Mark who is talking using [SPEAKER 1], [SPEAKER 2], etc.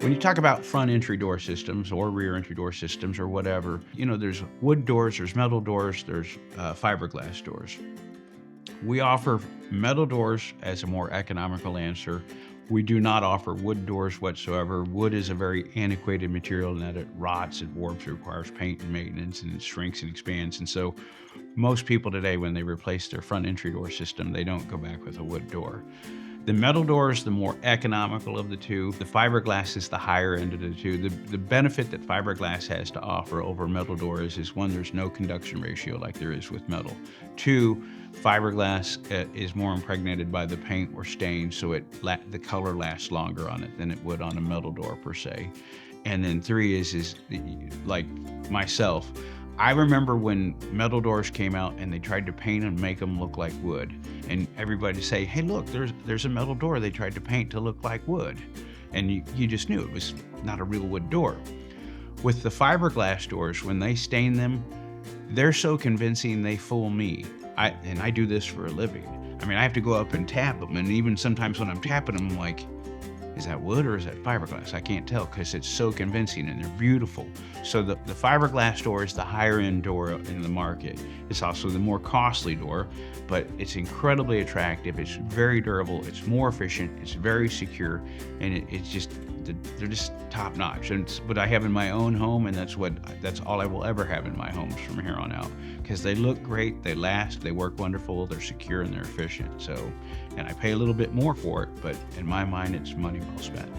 [SPEAKER 1] When you talk about front entry door systems or rear entry door systems or whatever, there's wood doors, there's metal doors, there's fiberglass doors. We offer metal doors as a more economical answer. We do not offer wood doors whatsoever. Wood is a very antiquated material in that it rots, it warps, it requires paint and maintenance, and it shrinks and expands. And so most people today, when they replace their front entry door system, they don't go back with a wood door. The metal door is the more economical of the two. The fiberglass is the higher end of the two. The benefit that fiberglass has to offer over metal doors is one, there's no conduction ratio like there is with metal. Two, fiberglass is more impregnated by the paint or stain, so the color lasts longer on it than it would on a metal door per se. And then three is like myself, I remember when metal doors came out and they tried to paint and make them look like wood. And everybody say, hey, look, there's a metal door they tried to paint to look like wood. And you just knew it was not a real wood door. With the fiberglass doors, when they stain them, they're so convincing they fool me. And I do this for a living. I mean, I have to go up and tap them. And even sometimes when I'm tapping them, I'm like, is that wood or is that fiberglass? I can't tell because it's so convincing and they're beautiful. So the fiberglass door is the higher end door in the market. It's also the more costly door, but it's incredibly attractive. It's very durable. It's more efficient. It's very secure. And they're just top notch. And it's what I have in my own home. And that's all I will ever have in my homes from here on out, because they look great. They last, they work wonderful. They're secure and they're efficient. And I pay a little bit more for it, but in my mind, it's money well spent.